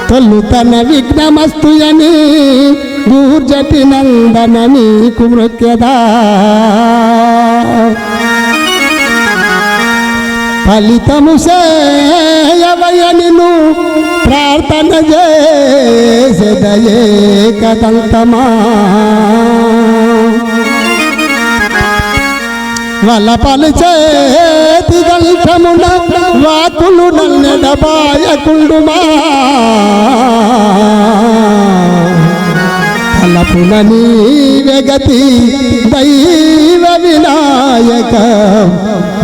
తొలుతన విఘ్నమస్తుయని దూర్జటి నందన నీకు మృత్యదా ఫలితము సేయవయనిను ప్రార్థన చేసెదయే కదంతమా వలపలు చేతి గంఠమున వాకులు నన్నెడబాయకుండుమా తలపున నీవెగతి దైవ వినాయక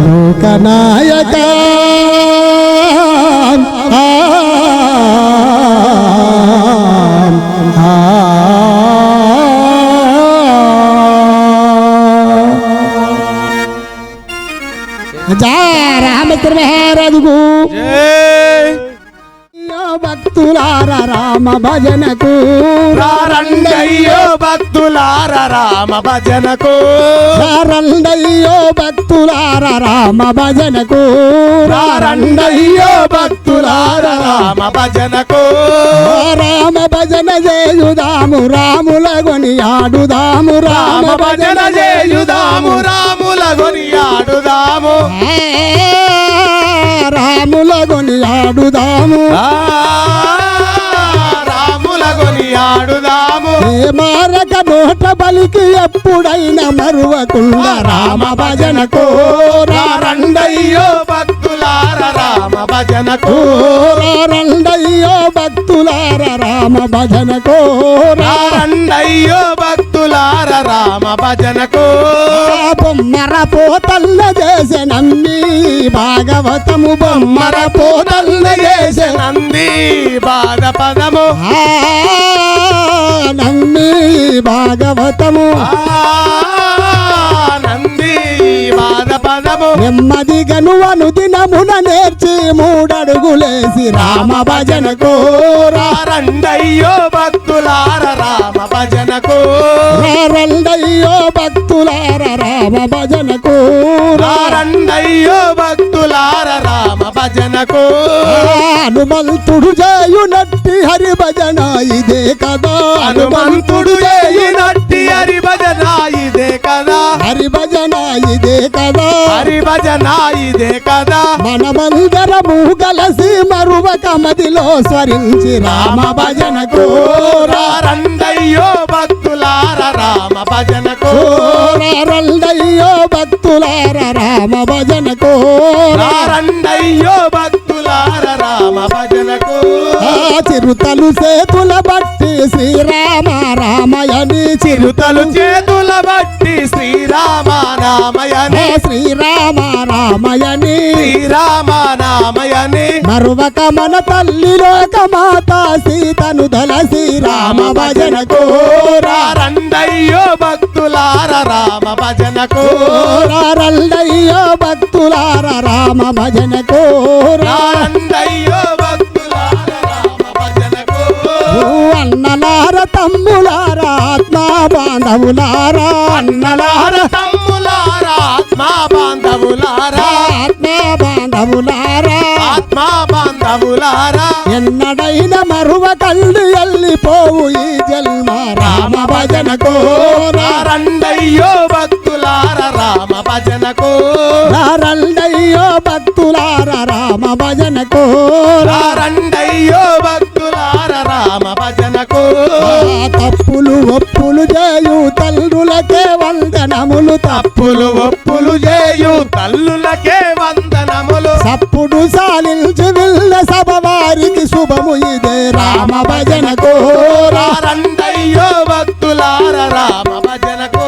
లోకనాయక రామచంద్ర మహారాజుకు భక్తులార రామ భజనకు రండయ్యో భక్తులార రామ భజనకు రండయ్యో భక్తులార రామ భజనకు రండయ్యో భక్తులార రామ భజనకు రామ భజన చేయుదాము రాముల గొనియాడుదాము రామ భజన చేయుదాము రాముల గొనియాడుదాము రాముల గొనియాడుదాము రాముల గొనియాడుదాము మారక నోట బలికి ఎప్పుడైనా మరువకుండా రామ భజనకు రండయ్యో భక్తులార రామ భజనకు రండయ్యో భక్తులార రామ భజనకు రండయ్యో భక్తులార రామ భజనకు బొమ్మర పోతల్ల చేసే నంది భాగవతము బొమ్మర పోతల్ల చేసే నంది బాధ పదము నంది భాగవతము నంది బాధ పదము నెమ్మదిగను అనుదినమున నేర్చి మూడడుగులేసి రామ భజనకు రండయ్యో భక్తులార రామ భజనకు రండయ్యో భక్తులార రామ భజనకు రండయ్యో భక్తులార రామ భజనకు హనుమంతుడు చేయునట్టి హరి భజన ఇదే కదా హనుమంతుడు చేయునట్టి హరి భజన ఇదే కదా హరి భజన ఇదే కదా హరి భజన ఇదే కదా మనమందరము కలిసి మరువక మదిలో స్వరించి రామ భజనకు రండయ్యో భక్తులార రామ భజనకు రండయ్యో భక్తులార రామ భజనకు రండయ్యో భక్తులార రామ భజనకు చిరుతలు చేతుల బట్టి శ్రీరామ రామయని చిరుతలు చేతుల బట్టి శ్రీరామ నామయని శ్రీరామ రామయని శ్రీరామ నామయని మరువక మన తల్లి లోక మాత సీతను దలసి రామ భజనకు రండయ్యో భక్తులార రామ భజనకు రండయ్యో భక్తులార రామ భజనకు రండయ్యో భక్తులార రామ భజనకు అన్నలార తమ్ములార ఆత్మా బాంధవులారా అన్నలార తమ్ములార ఆత్మా బాంధవులారా ఆత్మా బాంధవులారా ఆత్మా బాంధవులారా ఎన్నడైన మరువ కళ్ళు ఎల్లిపోవు ఈ జన్మ రామ భజనకు రండయ్యో భక్తులార రామ భజనకు రండయ్యో భక్తులార రామ భజనకు రండయ్యో భక్తులార రామ భజనకు తప్పులు ఒప్పులు చేయు తల్లులకే వందనములు తప్పులు ఒప్పులు చేయు తల్లులకే వందనములు సప్పుడు సాలించి విల్ల సభ వారికి శుభము ఇదే రామ భజనకు రండయ్యో భక్తులార రామ భజనకు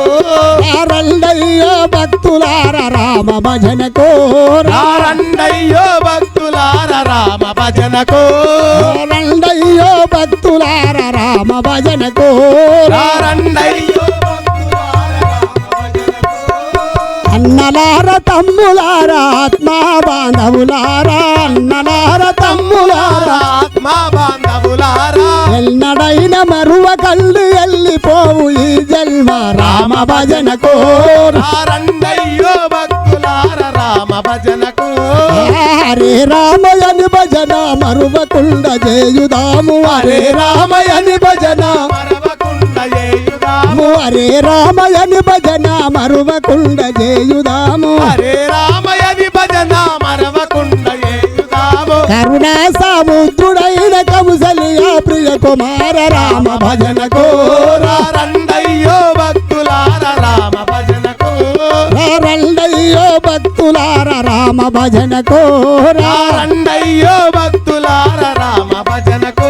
రండయ్యో భక్తులార రామ భజనకు రండయ్యో భక్తులార రామ భజనకు రండయ్యో భక్తులార రామ భజనకు రండయ్యో భక్తులార రామ భజనకు అన్నలార తమ్ములార ఆత్మా బాంధవులారా అన్నలార తమ్ములార ఆత్మా బాంధవులారా ఎన్నడైన మరువ కళ్ళు ఎల్లిపోవు ఈ జన్మ రామ భజనకు రండయ్యో భక్తులార రామ భజనకు హరే రామయని భజన మరువకుండ చేయుదాము హరే రామయని భజన మరవకుండ చేయుదాము హరే రామయని భజన మరువకుండ చేయుదాము హరే రామయని భజన మరవకుండ చేయుదాము కరుణా సముద్రుడైన కౌసల్య ప్రియ కుమార రామ భజనకు రండయ్యో భక్తులార రామ భజనకు రండయ్యో భక్తులార రామ భజనకు రండయ్యో భక్తులార రామ భజనకు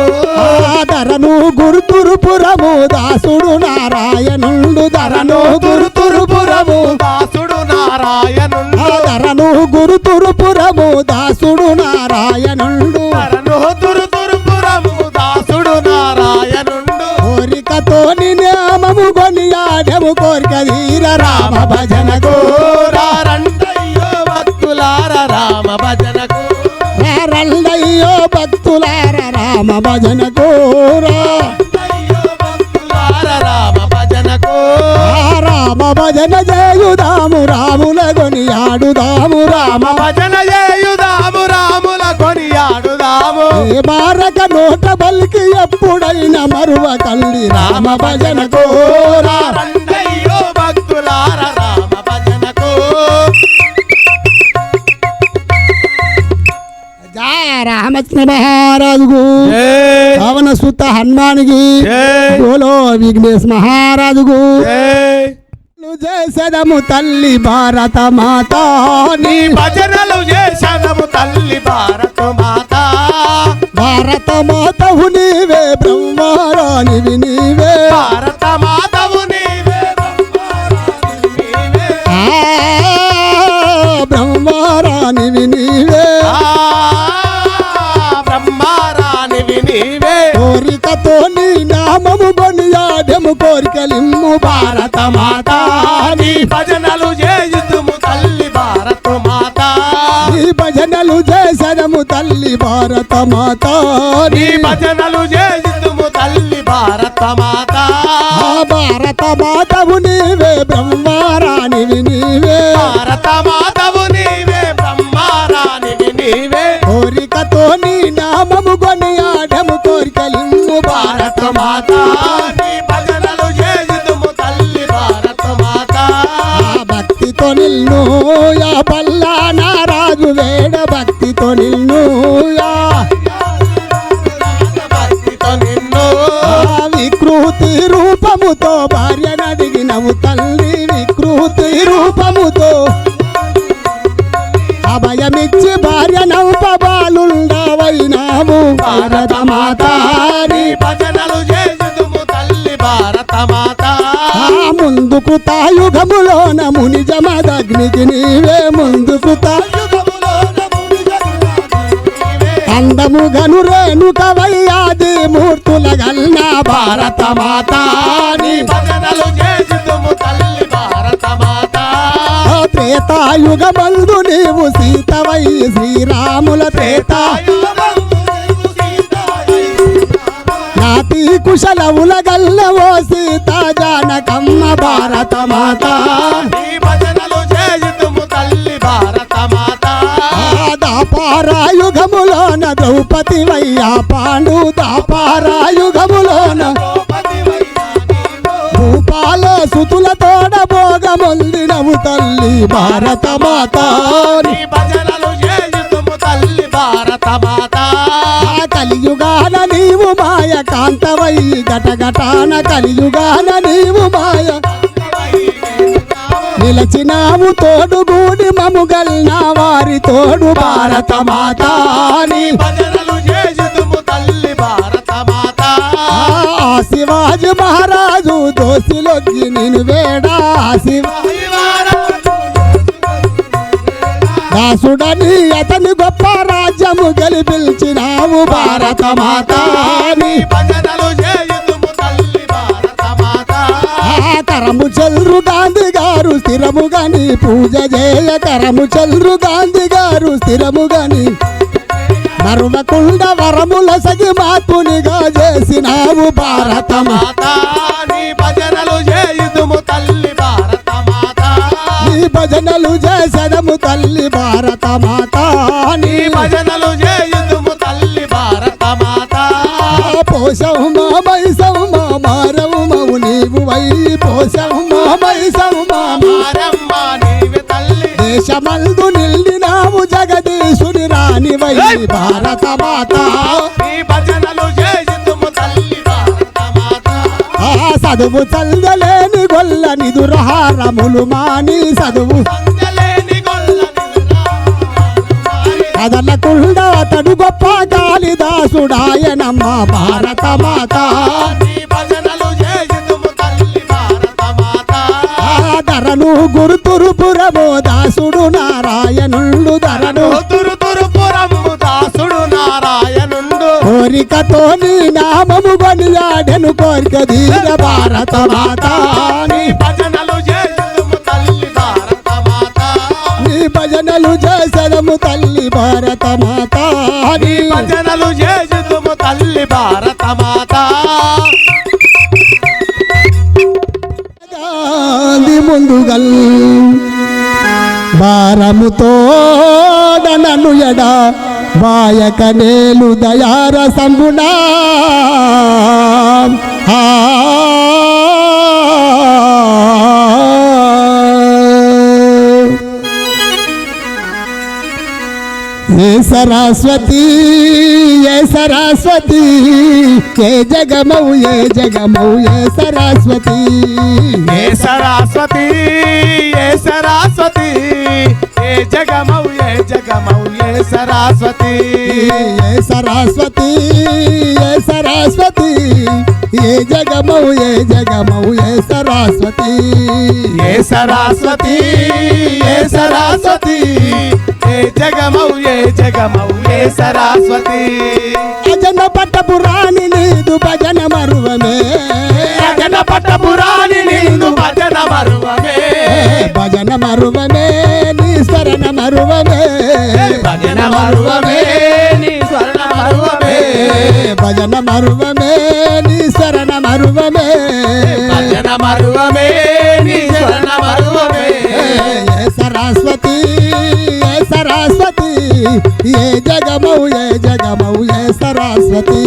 ధరను గురుతురుపురము దాసుడు నారాయణుండు ధరను గురుతురుపురము దాసుడు నారాయణుండు ధరను గురుతురుపురము దాసుడు నారాయణుండు ధరను తురుతురుపురము దాసుడు నారాయణుండు కోరికతో నామము కొనియాడము కోరిక తీర రామ భజనకు రండయ్యో భక్తులార రామ భజనకు రండయ్యో భక్తులార రామ భజనకు రండయ్యో భక్తులార రామ భజనకు రామ భజన చేయుదాము రాముల కొనియాడుదాము రామ భజన చేయుదాము రాముల కొనియాడుదాము ఏ బారక నోట బలికి ఎప్పుడైనా మరువ కల్లి రామ భజనకు రండయ్యో భక్తులార రామ భజనకు జయ రామచంద్ర మహారాజుకు జై పవన సుత హనుమానికి జై బోలో విఘ్నేశ్ మహారాజుకు జై చేసదము తల్లి భారత మాత నీ భజనలు చేసదము తల్లి భారత మాత భారత మాతవు నీవే బ్రహ్మారాణివి నీవే భారత మాతవు నీవే బ్రహ్మరాణి నీవే. బ్రహ్మారాణివి నీవే బ్రహ్మరాణివి నీవే కోరికతో నీ నామము కొనియాడము కోరికలిమ్ము భారత మాత నీ భజనలు చేయుదుము తల్లి భారత మాత నీ భజనలు చేసదము తల్లి భారత మాత నీ భజనలు చేయుదుము తల్లి భారత మాత భారత మాతవు నీవే బ్రహ్మారాణివి నీవే భారత మాతవు నీవే బ్రహ్మరాణివి నీవే కోరికతో నీ నామము కొనియాడము కోరికలిమ్ము భారత మాత నీ భజనలు చేయుదుము తల్లి భారత మాత భక్తితో నిల్ను యా పల్లా నారాజు వేడ భక్తితో నిల్ను యా భక్తితో నిన్ను వికృతి రూపముతో భార్య నడిగినవు తల్లి వికృతి రూపముతో అభయమిచ్చి భార్య నౌపబాలుండవైనాము భారత మాత నీ భజనలు చేయుదుము తల్లి భారత మాత ముందుకు తాయుగములోన ముని జమదగ్నికి నీవే ముందుకు అందము గను రేణుక వయ్యాది మూర్తుల గల్న భారత మాత నీ భజనలు చేయుదుము తల్లి భారత మాత త్రేతాయుగ బంధు నీవు సీతవై శ్రీరాముల నాతి కుశలవుల గల్లవో సీత జానకమ్మ భారత మాత నీ భజనలు చేయుదుము తల్లి భారత మాత దాపారాయుగములోన ద్రౌపది వయ్యా పాండు దాపారాయుగములోన భూపాల సుతుల తోడ భోగమొందినవు తల్లి భారత మాత నీ భజనలు చేయుదుము తల్లి భారత మాత కలియుగాన నీవు మాయ కాంతవై గటగటాన కలియుగాన నీవు మాయ నిలచినావు తోడుగూడి మముగల్న వారి తోడు భారత మాత నీ భజనలు చేయుదుము తల్లి భారత మాత శివాజీ మహారాజు దోసిలొగ్గి నిన్ను వేడా దాసుడని అతని గొప్ప రాజ్యము గెలిపించినావు భారత మాత నీ భజనలు చేయుదుము తల్లి భారత మాత కరము చల్రు గాంధీ గారు స్థిరముగని పూజ చేయ కరము చల్రు గాంధీ గారు స్థిరముగని మరువకుండ వరముల సగి మాతునిగా చేసినావు భారత మాత నీ భజనలు చేయుదుము తల్లి భారత మాత నీ భజనలు చేసదము తల్లి భారత మాత నీ భజనలు చేయుదుము తల్లి పోసమ్మా మైసమ్మా మారమ్మ నీవే తల్లి దేశమందు నిల్లినావు జగదీశుని రాణివై భారత మాత నీ భజనలు చేసిదుము తల్లి భారత మాత ఆ చదువు చల్లలేని గొల్ల నిదురహారములు మాని చదువు సంజలేని గొల్లని కదలకుండా అతడు గొప్ప కాళిదాసుడాయనమ్మ భారత మాత నీ భజనలు చేసిదుము తల్లి భారత మాత ధరను గురుతురుపురమో దాసుడు నారాయణుండు ధరను తురుపురము దాసుడు నారాయణుండు కోరికతో నీ నామము కొనియాడెను కోరిక దీన భారత మాత నీ భజనలు చేసిదుము తల్లి భారత మాత నీ భజనలు చేసదము తల్లి భారత మాత నీ భజనలు చేసిదుము తల్లి భారత మాత గాంధీ ముందుగల్ భారముతో నన్ను ఎడ బాయక నేలు దయార సంగుణా ఏ సరస్వతి ఏ సరస్వతి ఏ జగమౌ ఏ జగమౌ ఏ సరస్వతి ఏ సరస్వతి ఏ సరస్వతి ఏ జగమౌ ఏ జగమౌ ఏ సరస్వతి ఏ సరస్వతి ఏ సరస్వతి ఏ జగమౌ ఏ జగమౌ ఏ సరస్వతి ఏ సరస్వతి ఏ సరస్వతి ఏ జగమౌ ఏ జగమౌ ఏ సరస్వతి అజన పట్టపురాణి నీదు భజన మరువమే అజన పట్టపురాణి నీదు భజన మరువమే భజన మరువమే నీ స్మరణ మరువమే భజన మరువమే నీ స్వర్ణ మరువమే భజన మరువమే నీ శరణ మరువమే భజన మరువమే నీ స్వర్ణ మరువమే ఏ సరస్వతి ఏ సరస్వతి ఏ జగమౌ ఏ జగమౌ ఏ సరస్వతి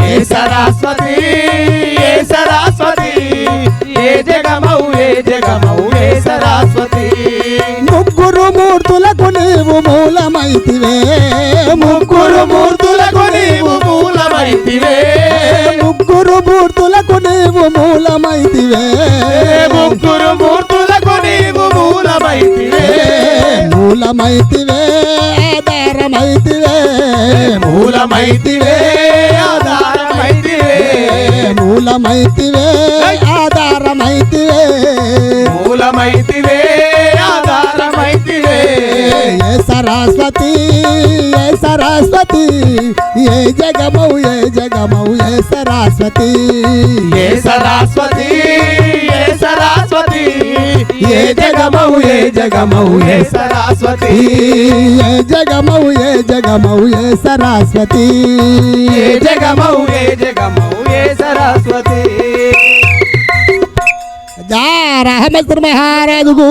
ఏ సరస్వతి ఏ సరస్వతి ఏ జగమౌ ఏ జగమౌ ఏ సరస్వతి ముగ్గురు మూర్తులకు నీవు మూలమైతివే ముగ్గురు మూర్తులకు నీవు మూలమైతివే ముగ్గురు మూర్తులకు నీవు మూలమైతివే ముగ్గురు మూర్తులకు నీవు మూలమైతివే మూలమైతివే ఆధారమైతివే మూలమైతివే ఆధారమైతివే మూలమైతివే ఆధారమైతివే మూలమైతివే ఆధారమైతివే ఏ సరస్వతి ఏ సరస్వతి ఏ జగమౌ ఏ జగమౌ ఏ సరస్వతి ఏ సరస్వతి ఏ సరస్వతి ఏ జగమౌ ఏ జగమౌ ఏ సరస్వతి ఏ జగమౌ ఏ జగమౌ ఏ సరస్వతి ఏ జగమౌ ఏ జగమౌ ఏ సరస్వతి जा रहमत महाराजకు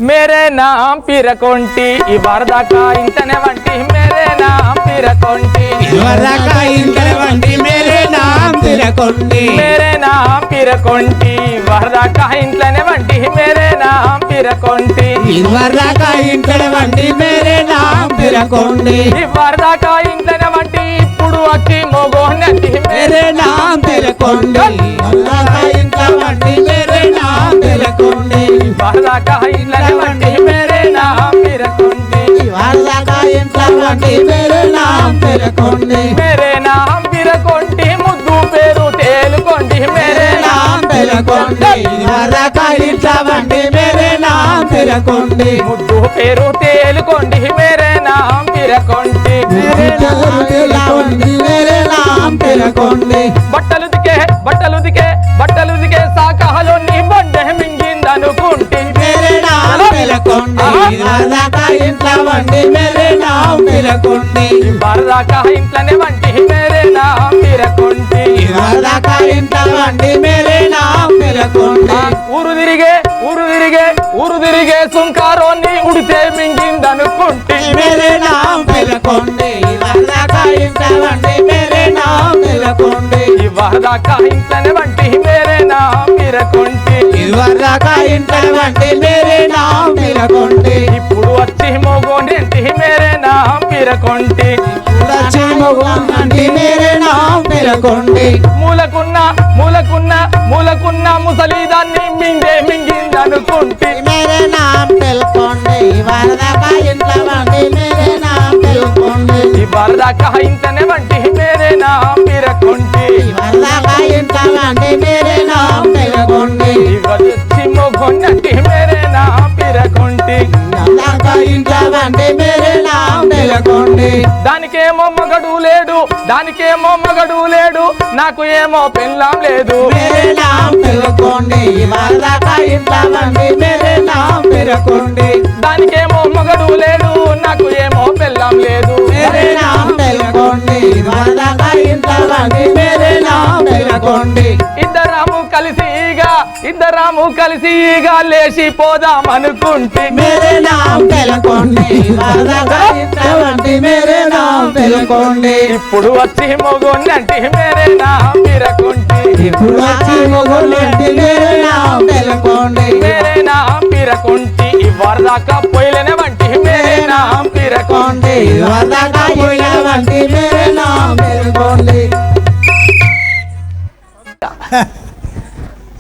मेरे नाम पिरकोंटी ఈ వరదాకా ఇంతనే వంటి मेरे नाम पिरकोंटी వరదాకా ఇంతనే వంటి मेरे नाम पिरकोंटी मेरे नाम पिरकोंटी వరదాకా ఇంతనే వంటి मेरे नाम पिरकोंटी వరదాకా ఇంతనే వంటి मेरे नाम पिरकोंटी ఈ వరదాకా ఇంతనే వంటి ఇప్పుడు వచ్చి మోగోనతి मेरे नाम पिरकोंटी వరదాకా ఇంతనే వంటి मेरे नाम पिरकोंटी వరదాకా ఇంతనే వంటి मेरे नाम पिरकोंटी వరదాకా ఇంతనే వంటి मेरे नाम पिरकोंटी मेरे नाम पिरकोंटी ముద్దు పేరు తేలుకోండి मेरे नाम పిరకొండి వరదాకా ఇంతనే వంటి मेरे नाम पिरकोंटी ముద్దు పేరు తేలుకోండి मेरे नाम पिरकोंटी मेरे नाम पिरकोंडी బట్టలు దికే సాకాలో నీ బండె మింగిందనుకుంటే मेरे नाम पिरकोंडी వరదాకా ఇంట్లో వండి मेरे नाम पिरकोंडी వరదాకా ఇంట్లోనే వంటి मेरे नाम पिरकोंटी వరదాకా ఇంట్లో వండి मेरे नाम पिरकोंडी ఊరు తిరిగే సుంకారోని ఉడితే మింగిందనుకుంటే मेरे नाम पिरकोंडी వరదాకా ఇంట్లో వండి मेरे नाम पिरकोंडी వరదాకా ఇంట్లోనే వంటి మేరే నా పిరకొంటి ఇదివరదాకా ఇంట్లో వంటి మేరే నా పిరకొంటి ఇప్పుడు వచ్చి మోగోంటి మేరే నా పిరకొంటి వచ్చి మోగోంటి మేరే నా పిరకొంటి మూలకున్న ముసలిదాన్ని మింగిందనుకుంటి మేరే నా పిరకొంటి వరదాకా ఇంట్లో వంటి మేరే నా పిరకొంటి ఈ వరదాకా ఇంట్లోనే వంటి మేరే నా పిరకొంటి వరదాకా ఇంట్లో వంటి మేరే నా పిరకొంటి వచ్చి మోగోంటి మేరే నా పిరకొంటి వరదాకా ఇంట్లో వంటి మేరే నా పిరకొంటి దానికేమో మగడు లేడు నాకు ఏమో పెళ్ళాం లేదు మేరే నా పిరకొంటి వరదాకా ఇంట్లో వంటి మేరే నా పిరకొంటి దానికేమో మగడు లేడు నాకు ఏమో పెళ్ళాం లేదు మేరే నా పిరకొంటి వరదాకా ఇంట్లో వంటి మేరే నా పిరకొంటి ఇద్దరాము కలిసి ఇక లేచిపోదామనుకుంటే మేరే నా పిరకొంటి వరదాకా ఇంట్లో వంటి మేరే నా పిరకొంటి ఇప్పుడు వచ్చి మొగోన్నంటి మేరే నా పిరకొంటి ఇప్పుడు వచ్చి మొగోన్నంటి మేరే నా పిరకొంటి మేరే నా పిరకొంటి వరదాకా పోయిలేనే వంటి మేరే నా పిరకొంటి వరదాకా పోయిన వంటి మేరే నా పిరకొంటి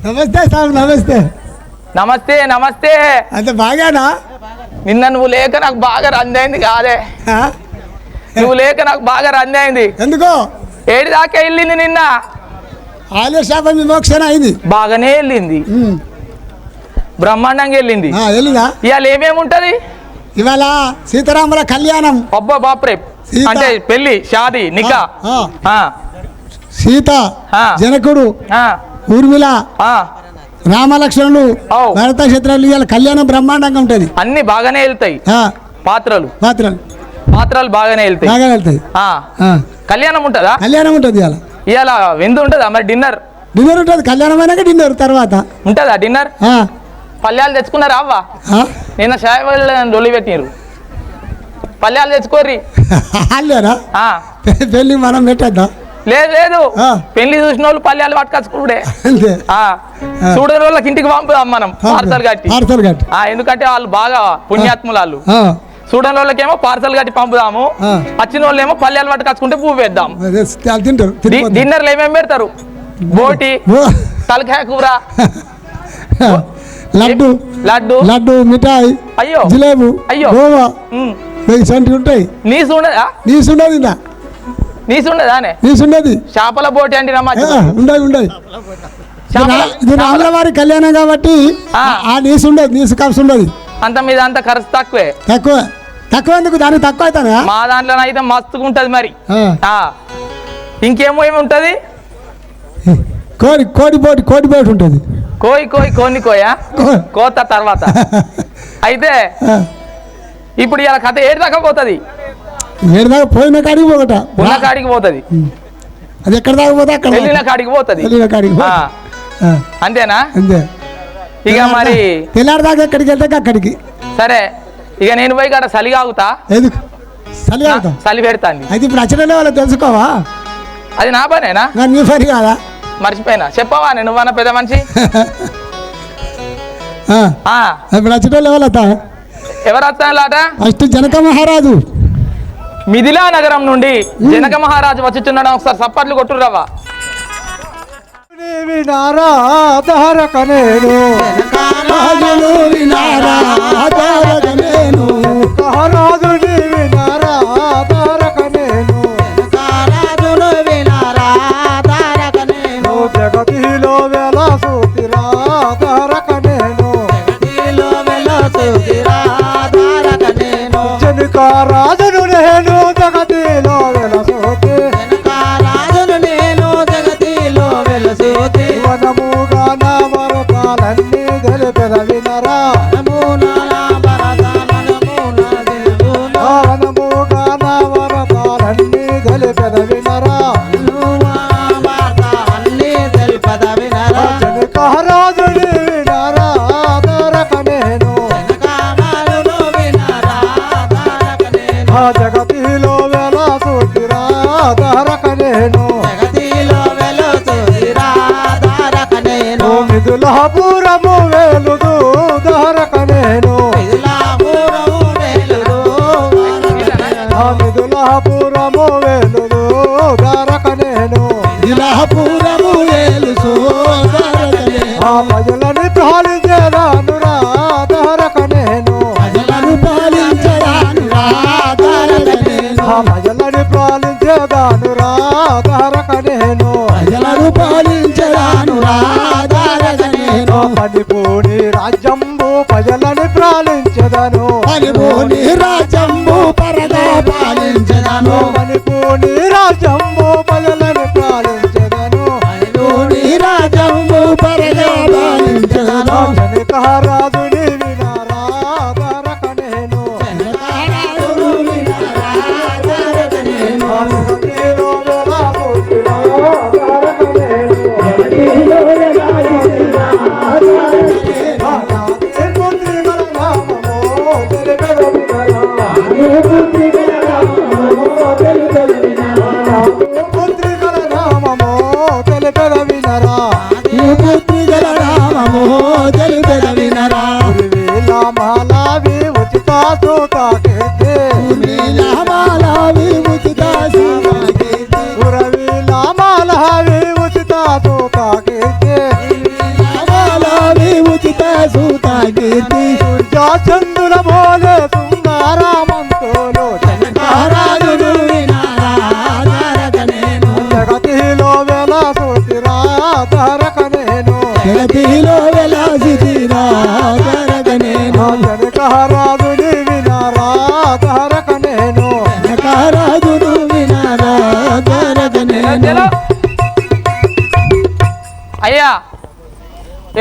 నమస్తే సార్ నమస్తే నమస్తే అంత బాగానా నిన్న నువ్వు లేక నాకు బాగా రందైంది కాదే ఆ? నువ్వు లేక నాకు బాగా రందైంది ఎందుకో ఏడు దాకా వెళ్ళింది నిన్న ఆలయ శాపం విమోక్షణ అయింది బాగానే వెళ్ళింది బ్రహ్మాండంగా వెళ్ళింది వెళ్ళిందా ఇవాళ ఏమేముంటది ఇవాళ సీతారాముల కళ్యాణం అబ్బా బాప్రే సీత. అంటే పెళ్లి షాది నికా ఆ. సీత జనకుడు ఊర్మిళ రామలక్ష్మణులు అవు. భరత క్షేత్రాలు ఇవాళ కళ్యాణం బ్రహ్మాండంగా ఉంటది అన్ని బాగానే వెళ్తాయి పాత్రలు బాగానే వెళ్తాయి బాగా వెళ్తాయి కళ్యాణం ఉంటుందా కళ్యాణం ఉంటది ఇవాళ ఇవాళ విందు ఉంటుందా మరి డిన్నర్ ఉంటుంది కళ్యాణం అయినాక డిన్నర్ తర్వాత ఉంటుందా డిన్నర్ పల్లెలు తెచ్చుకున్నారా అవ్వ నిన్న షాయి పెట్టినారు పల్లెలు తెచ్చుకోర్రి వాళ్ళేనా పెళ్ళి మనం పెట్టద్దా లేదు పెళ్లి చూసిన వాళ్ళు పల్లెలు పట్టుకొచ్చుకుంటే అంతే చూడని వాళ్ళకి ఇంటికి పంపుదాం మనం పార్సల్ కట్టి ఎందుకంటే వాళ్ళు బాగా పుణ్యాత్ములు వాళ్ళు చూడని వాళ్ళకేమో పార్సల్ కట్టి పంపుదాము వచ్చిన వాళ్ళు ఏమో పల్లెలు పట్టుకొచ్చుకుంటే పువ్వు వేద్దాం తింటారు డిన్నర్లు ఏమేమి పెడతారు బోటి తలకాయ కూర లడ్డు మిఠాయి అయ్యో జిలేబు గోవా ఉంటాయి నీసుండది చేపల బోటి అంటే ఉండదు ఇది రాములవారి కళ్యాణం కాబట్టి ఆ నీసు ఉండదు నీసు కాసు ఉండదు అంత మీద అంత ఖర్చు తక్కువ ఎందుకు దానికి తక్కువ అవుతానా మా దాంట్లో అయితే మస్తుగా ఉంటది మరి ఇంకేమో ఏమి ఉంటది కోడి బోటి ఉంటుంది కోత తర్వాత అయితే ఇప్పుడు ఇలా కథ ఏడు దాకా పోతుంది ఏడుదాకా పోయిన కాడికి పోగట ఉన్న కాడికి పోతుంది అది ఎక్కడ దాకా పోతే అక్కడ వెళ్ళిన కాడికి పోతుంది అంతేనా అంతే ఇక మరి తెల్లారిదాకా ఎక్కడికి వెళ్తే అక్కడికి సరే ఇక నేను పోయి కాడ చలి కాగుతా ఎందుకు చలి కాగుతా చలి పెడతాను అయితే ఇప్పుడు వచ్చిన వాళ్ళు తెలుసుకోవా అది నా పనేనా నీ పని కాదా మర్చిపోయినా చెప్పవా నువ్వన్నా పెద్ద మనిషి ఇప్పుడు వచ్చిన వాళ్ళు ఎవరు వస్తానలాట ఫస్ట్ జనక మహారాజు మిథిలా నగరం నుండి జనక మహారాజు వచ్చుచున్నాడు ఒకసారి సప్పట్లు కొట్టుర్రవ్వా జగతిలో వెల సూతిరా జనక రాజును నేను జగతిలో వెలసూతి వనముగా నా వరతాలన్నీ తెలిపెద వినరా వనముగా నా వరతాలన్నీ తెలిపెద వినరా జనక రాజుని వినరా తారక నేను జగతిలో వెల సూతిరా తారక నేను పురము ఏలు సోదరకనే ఆ ప్రజలని పాలించేదాను రా తారక నేను ప్రజలను పాలించడాను రాధారకనేను ఆ ప్రజలని పాలించేదాను రా తారక నేను ప్రజలను పాలించడాను రాధారకనేను పనిపోని రాజ్యంబు ప్రజలని పాలించదను పనిపోని రాజ్యంబు పరగా పాలించదను పనిపోని రాజ్యంబు ప్రజలని పాలించదను పనిపోని రాజ్యంబు పరగా పాలించదను జనకరాజుని వినారా తారక నేను జనకరాజును వినారా తారకనేను జగతిలో వెలా పుట్టినా తారక నేను పుత్రికల నామము తెలిపెద వినరా ఈ పుత్రికల నామము తెలిపెద వినరా ఉరివేల మాలావి ఉచిత సూతాకీర్తి నీలమాలవి ఉచిత సూతకీర్తి ఉరవేల మాలావి ఉచిత సూతాకీర్తి నీలమాలవి ఉచిత సూతకీర్తి సూర్య చంద్రుల బోలే సుందరమంతులు జనకరాజును వినారా తారకనేను జగతిలో వెల సూతిరా తారక నేను జగతిలో వెలసితిరా తారకనేను జనకరాజుని వినారా తారక నేను జనకరాజును వినారా తారకనేను చలో. అయ్యా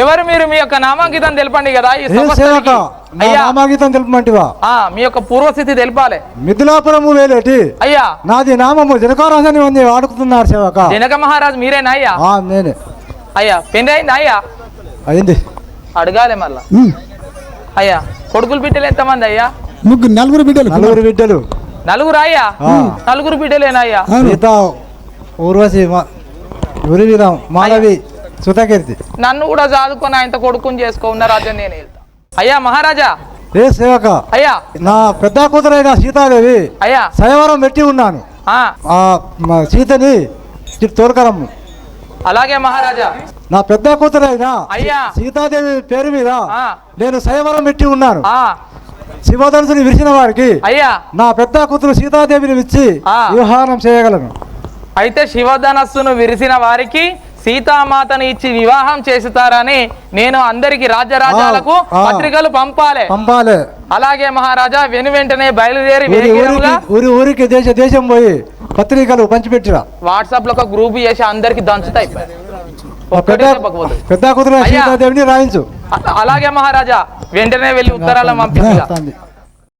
ఎవరు మీరు మీ యొక్క నామాంకితం తెలపండి కదా ఈ ఏ సమస్తరికి. సేవక నా అయ్యా నామాగీతం తెలుపమంటివా మీ యొక్క పూర్వస్థితి తెలపాలి మిథిలాపురము వేలేటి అయ్యా నాది నామము జనకారాజని ఉంది వాడుకుతున్నారు సేవక జనక మహారాజు మీరేనా అయ్యా నేనే అయ్యా పెళ్లి అయిందా అయ్యా అయింది అడగాలి మళ్ళా అయ్యా కొడుకులు బిడ్డలు ఎంతమంది అయ్యా ముగ్గురు నలుగురు బిడ్డలు నలుగురు బిడ్డలు నలుగురు అయ్యా ఆ. నలుగురు బిడ్డలేనా అయ్యా అవును. సీత ఊర్వశి ఉరి విధం మాలవి సుతకీర్తి నన్ను కూడా చదువుకొని ఆయనతో కొడుకుని చేసుకో ఉన్న రాజ్యం నేను వెళ్తా అయ్యా మహారాజా ఏ సేవక అయ్యా నా పెద్ద కూతురైన సీతాదేవి అయ్యా సయవరం పెట్టి ఉన్నాను ఆ, మా సీతని తోరకరమ్ము అలాగే మహారాజా నా పెద్ద కూతురైన అయ్యా. సీతాదేవి పేరు మీద ఆ. నేను సయవరం పెట్టి ఉన్నాను ఆ, శివధనుసుని విరిచిన వారికి అయ్యా నా పెద్ద కూతురు సీతాదేవిని ఇచ్చి ఆ. వివాహం చేయగలను అయితే శివధనస్సును విరిసిన వారికి సీతామాతను ఇచ్చి వివాహం చేస్తారని నేను అందరికి రాజ్యరాజ్యాలకు ఆ. పత్రికలు పంపాలి పంపాలే అలాగే మహారాజా వెంటనే బయలుదేరి ఊరి వేగిరముగా ఊరికి ఊరికి దేశం పోయి పత్రికలు పంచిపెట్టిరా వాట్సాప్ లో ఒక గ్రూప్ చేసి అందరికి దంచుతాయి ఒక్కటే చెప్పకపోతే. పెద్ద కూతురు అయ్యా. సీతాదేవిని రాయించు అలాగే మహారాజా వెంటనే వెళ్ళి ఉత్తరాలను పంపించగా వస్తుంది.